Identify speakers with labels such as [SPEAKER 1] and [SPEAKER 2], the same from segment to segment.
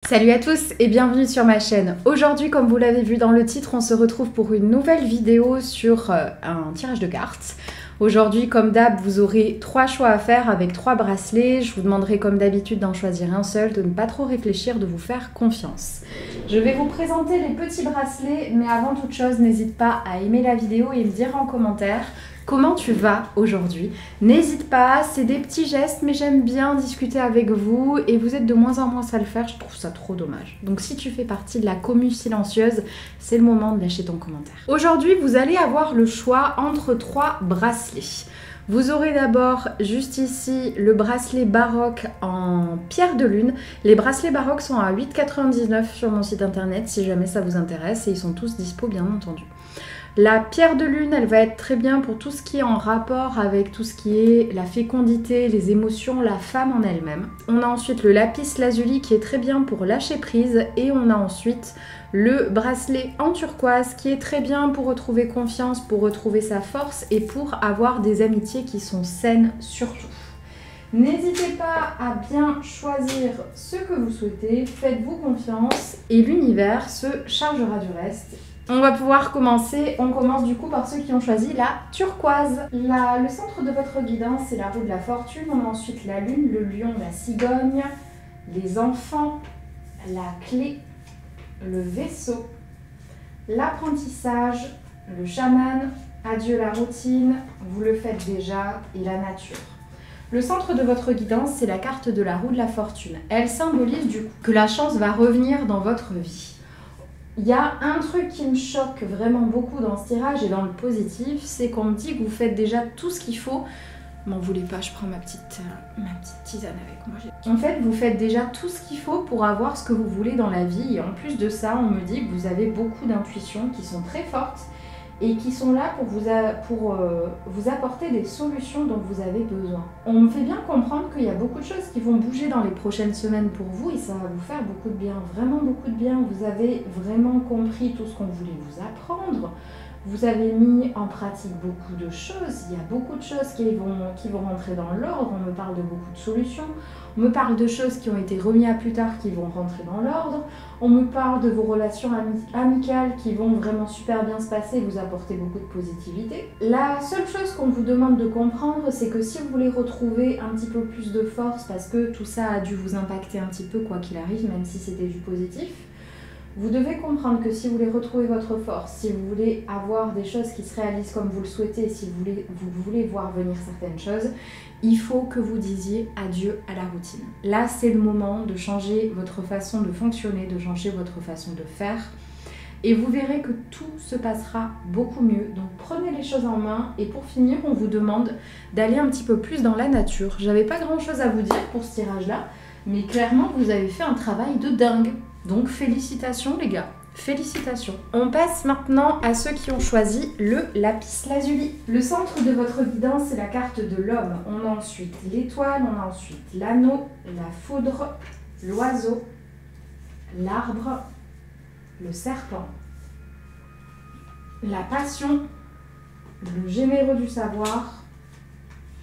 [SPEAKER 1] Salut à tous et bienvenue sur ma chaîne. Aujourd'hui, comme vous l'avez vu dans le titre, on se retrouve pour une nouvelle vidéo sur un tirage de cartes. Aujourd'hui, comme d'hab, vous aurez 3 choix à faire avec 3 bracelets. Je vous demanderai comme d'habitude d'en choisir un seul, de ne pas trop réfléchir, de vous faire confiance. Je vais vous présenter les petits bracelets, mais avant toute chose, n'hésite pas à aimer la vidéo et me dire en commentaire comment tu vas aujourd'hui. N'hésite pas, c'est des petits gestes, mais j'aime bien discuter avec vous et vous êtes de moins en moins à le faire, je trouve ça trop dommage. Donc si tu fais partie de la commu silencieuse, c'est le moment de lâcher ton commentaire. Aujourd'hui, vous allez avoir le choix entre 3 bracelets. Vous aurez d'abord juste ici le bracelet baroque en pierre de lune. Les bracelets baroques sont à 8,99 € sur mon site internet si jamais ça vous intéresse et ils sont tous dispo bien entendu. La pierre de lune, elle va être très bien pour tout ce qui est en rapport avec tout ce qui est la fécondité, les émotions, la femme en elle-même. On a ensuite le lapis lazuli qui est très bien pour lâcher prise et on a ensuite le bracelet en turquoise qui est très bien pour retrouver confiance, pour retrouver sa force et pour avoir des amitiés qui sont saines surtout. N'hésitez pas à bien choisir ce que vous souhaitez, faites-vous confiance et l'univers se chargera du reste. On va pouvoir commencer, on commence du coup par ceux qui ont choisi la turquoise. Le centre de votre guidance, c'est la roue de la fortune. On a ensuite la lune, le lion, la cigogne, les enfants, la clé, le vaisseau, l'apprentissage, le chaman, adieu la routine, vous le faites déjà, et la nature. Le centre de votre guidance, c'est la carte de la roue de la fortune. Elle symbolise du coup que la chance va revenir dans votre vie. Il y a un truc qui me choque vraiment beaucoup dans ce tirage et dans le positif, c'est qu'on me dit que vous faites déjà tout ce qu'il faut. M'en voulez pas, je prends ma petite tisane avec moi. En fait, vous faites déjà tout ce qu'il faut pour avoir ce que vous voulez dans la vie. Et en plus de ça, on me dit que vous avez beaucoup d'intuitions qui sont très fortes et qui sont là pour vous apporter des solutions dont vous avez besoin. On me fait bien comprendre qu'il y a beaucoup de choses qui vont bouger dans les prochaines semaines pour vous et ça va vous faire beaucoup de bien, vraiment beaucoup de bien. Vous avez vraiment compris tout ce qu'on voulait vous apprendre. Vous avez mis en pratique beaucoup de choses, il y a beaucoup de choses qui vont rentrer dans l'ordre, on me parle de beaucoup de solutions, on me parle de choses qui ont été remises à plus tard qui vont rentrer dans l'ordre, on me parle de vos relations amicales qui vont vraiment super bien se passer et vous apporter beaucoup de positivité. La seule chose qu'on vous demande de comprendre, c'est que si vous voulez retrouver un petit peu plus de force, parce que tout ça a dû vous impacter un petit peu quoi qu'il arrive, même si c'était du positif, vous devez comprendre que si vous voulez retrouver votre force, si vous voulez avoir des choses qui se réalisent comme vous le souhaitez, si vous voulez voir venir certaines choses, il faut que vous disiez adieu à la routine. Là, c'est le moment de changer votre façon de fonctionner, de changer votre façon de faire. Et vous verrez que tout se passera beaucoup mieux. Donc prenez les choses en main. Et pour finir, on vous demande d'aller un petit peu plus dans la nature. J'avais pas grand chose à vous dire pour ce tirage-là, mais clairement, vous avez fait un travail de dingue. Donc félicitations les gars, félicitations. On passe maintenant à ceux qui ont choisi le lapis lazuli. Le centre de votre guidance, c'est la carte de l'homme. On a ensuite l'étoile, on a ensuite l'anneau, la foudre, l'oiseau, l'arbre, le serpent, la passion, le généreux du savoir,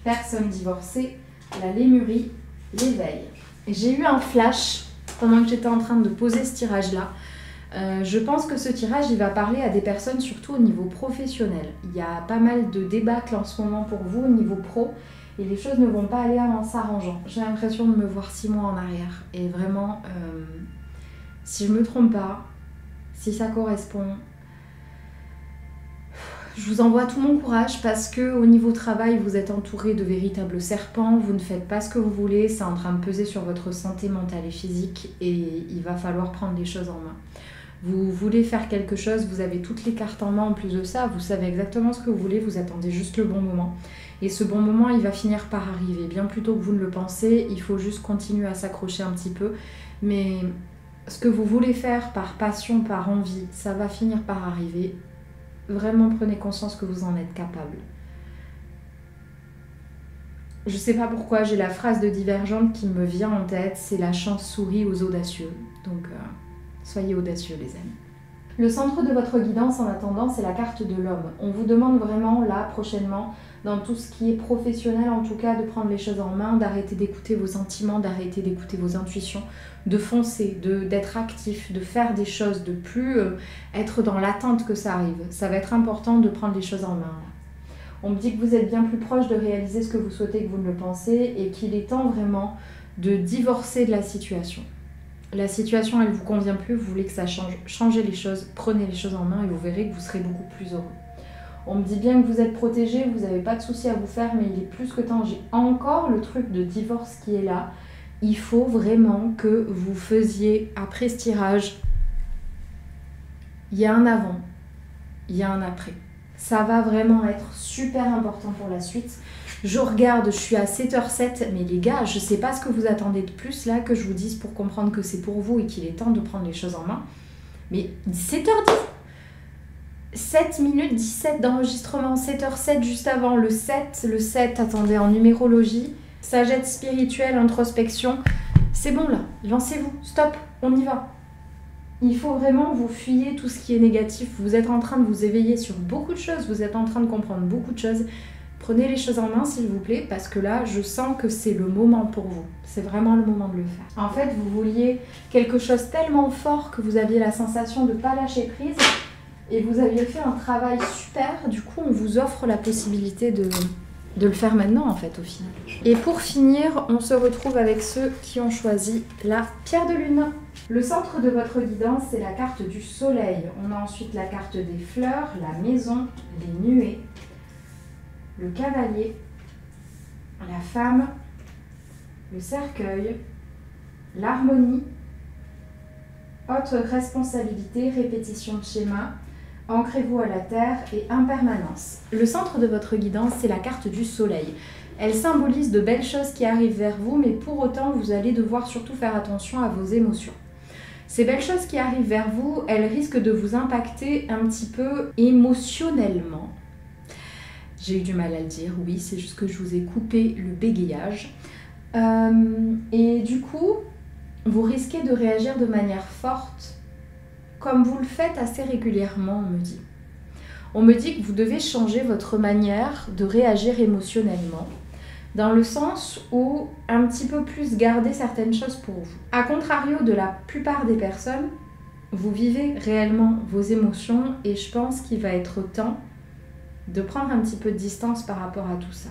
[SPEAKER 1] personne divorcée, la lémurie, l'éveil. J'ai eu un flash pendant que j'étais en train de poser ce tirage-là. Je pense que ce tirage, il va parler à des personnes surtout au niveau professionnel. Il y a pas mal de débâcle en ce moment pour vous au niveau pro et les choses ne vont pas aller en s'arrangeant. J'ai l'impression de me voir 6 mois en arrière. Et vraiment, si je me trompe pas, si ça correspond, je vous envoie tout mon courage parce que au niveau travail, vous êtes entouré de véritables serpents, vous ne faites pas ce que vous voulez, c'est en train de peser sur votre santé mentale et physique et il va falloir prendre les choses en main. Vous voulez faire quelque chose, vous avez toutes les cartes en main en plus de ça, vous savez exactement ce que vous voulez, vous attendez juste le bon moment. Et ce bon moment, il va finir par arriver, bien plus tôt que vous ne le pensez, il faut juste continuer à s'accrocher un petit peu. Mais ce que vous voulez faire par passion, par envie, ça va finir par arriver. Vraiment, prenez conscience que vous en êtes capable. Je sais pas pourquoi, j'ai la phrase de Divergente qui me vient en tête, c'est la chance sourit aux audacieux. Donc, soyez audacieux les amis. Le centre de votre guidance en attendant, c'est la carte de l'homme. On vous demande vraiment là, prochainement, dans tout ce qui est professionnel en tout cas, de prendre les choses en main, d'arrêter d'écouter vos sentiments, d'arrêter d'écouter vos intuitions, de foncer, d'être actif, de faire des choses, de plus être dans l'attente que ça arrive. Ça va être important de prendre les choses en main. On me dit que vous êtes bien plus proche de réaliser ce que vous souhaitez que vous ne le pensez et qu'il est temps vraiment de divorcer de la situation. La situation, elle ne vous convient plus, vous voulez que ça change. Changez les choses, prenez les choses en main et vous verrez que vous serez beaucoup plus heureux. On me dit bien que vous êtes protégé, vous n'avez pas de soucis à vous faire, mais il est plus que temps. J'ai encore le truc de divorce qui est là. Il faut vraiment que vous faisiez, après ce tirage, il y a un avant, il y a un après. Ça va vraiment être super important pour la suite. Je regarde, je suis à 7h07, mais les gars, je sais pas ce que vous attendez de plus là, que je vous dise pour comprendre que c'est pour vous et qu'il est temps de prendre les choses en main. Mais 7h10, 7 minutes 17 d'enregistrement, 7h07 juste avant, le 7, attendez, en numérologie, sagesse spirituelle, introspection, c'est bon là, lancez-vous, stop, on y va. Il faut vraiment vous fuyer tout ce qui est négatif, vous êtes en train de vous éveiller sur beaucoup de choses, vous êtes en train de comprendre beaucoup de choses. Prenez les choses en main s'il vous plaît, parce que là, je sens que c'est le moment pour vous. C'est vraiment le moment de le faire. En fait, vous vouliez quelque chose tellement fort que vous aviez la sensation de ne pas lâcher prise et vous aviez fait un travail super. Du coup, on vous offre la possibilité de le faire maintenant en fait au final. Et pour finir, on se retrouve avec ceux qui ont choisi la pierre de lune. Le centre de votre guidance, c'est la carte du soleil. On a ensuite la carte des fleurs, la maison, les nuées, le cavalier, la femme, le cercueil, l'harmonie, haute responsabilité, répétition de schéma, ancrez-vous à la terre et impermanence. Le centre de votre guidance, c'est la carte du soleil. Elle symbolise de belles choses qui arrivent vers vous, mais pour autant, vous allez devoir surtout faire attention à vos émotions. Ces belles choses qui arrivent vers vous, elles risquent de vous impacter un petit peu émotionnellement. J'ai eu du mal à le dire, oui, c'est juste que je vous ai coupé le bégayage. Et du coup, vous risquez de réagir de manière forte, comme vous le faites assez régulièrement, on me dit. On me dit que vous devez changer votre manière de réagir émotionnellement, dans le sens où un petit peu plus garder certaines choses pour vous. A contrario de la plupart des personnes, vous vivez réellement vos émotions et je pense qu'il va être temps de prendre un petit peu de distance par rapport à tout ça.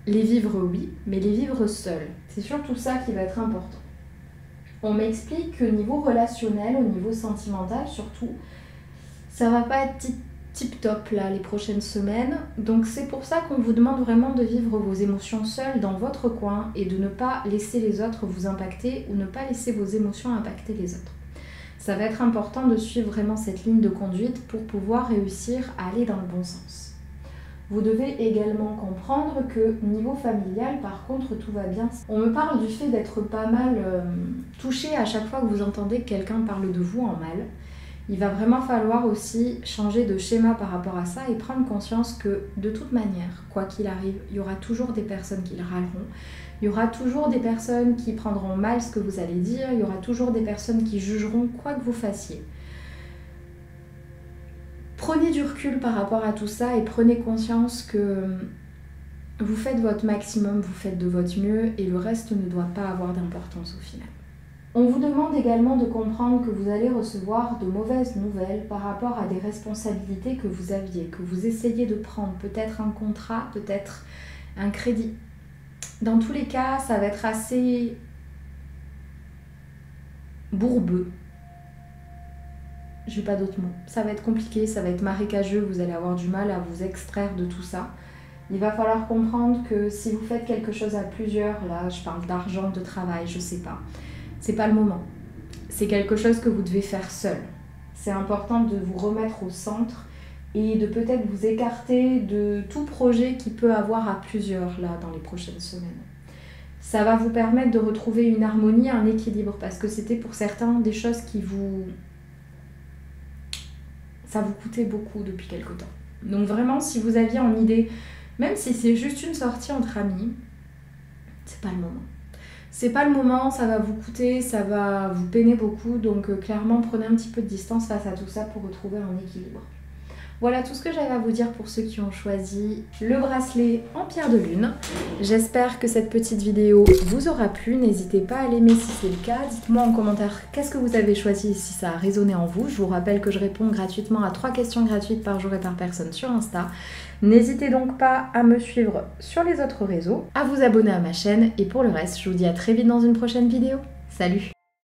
[SPEAKER 1] Les vivre, oui, mais les vivre seuls. C'est surtout ça qui va être important. On m'explique qu'au niveau relationnel, au niveau sentimental surtout, ça va pas être tip-top là les prochaines semaines. Donc c'est pour ça qu'on vous demande vraiment de vivre vos émotions seuls dans votre coin et de ne pas laisser les autres vous impacter ou ne pas laisser vos émotions impacter les autres. Ça va être important de suivre vraiment cette ligne de conduite pour pouvoir réussir à aller dans le bon sens. Vous devez également comprendre que niveau familial, par contre, tout va bien. On me parle du fait d'être pas mal touché à chaque fois que vous entendez que quelqu'un parle de vous en mal. Il va vraiment falloir aussi changer de schéma par rapport à ça et prendre conscience que de toute manière, quoi qu'il arrive, il y aura toujours des personnes qui le râleront. Il y aura toujours des personnes qui prendront mal ce que vous allez dire, il y aura toujours des personnes qui jugeront quoi que vous fassiez. Prenez du recul par rapport à tout ça et prenez conscience que vous faites votre maximum, vous faites de votre mieux et le reste ne doit pas avoir d'importance au final. On vous demande également de comprendre que vous allez recevoir de mauvaises nouvelles par rapport à des responsabilités que vous aviez, que vous essayez de prendre, peut-être un contrat, peut-être un crédit. Dans tous les cas, ça va être assez bourbeux. Je n'ai pas d'autres mots. Ça va être compliqué, ça va être marécageux, vous allez avoir du mal à vous extraire de tout ça. Il va falloir comprendre que si vous faites quelque chose à plusieurs, là je parle d'argent, de travail, je sais pas, c'est pas le moment. C'est quelque chose que vous devez faire seul. C'est important de vous remettre au centre et de peut-être vous écarter de tout projet qui peut avoir à plusieurs là dans les prochaines semaines. Ça va vous permettre de retrouver une harmonie, un équilibre, parce que c'était pour certains des choses qui ça vous coûtait beaucoup depuis quelque temps. Donc vraiment, si vous aviez en idée, même si c'est juste une sortie entre amis, c'est pas le moment. C'est pas le moment, ça va vous coûter, ça va vous peiner beaucoup, donc clairement prenez un petit peu de distance face à tout ça pour retrouver un équilibre. Voilà tout ce que j'avais à vous dire pour ceux qui ont choisi le bracelet en pierre de lune. J'espère que cette petite vidéo vous aura plu. N'hésitez pas à l'aimer si c'est le cas. Dites-moi en commentaire qu'est-ce que vous avez choisi, si ça a résonné en vous. Je vous rappelle que je réponds gratuitement à 3 questions gratuites par jour et par personne sur Insta. N'hésitez donc pas à me suivre sur les autres réseaux, à vous abonner à ma chaîne et pour le reste, je vous dis à très vite dans une prochaine vidéo. Salut!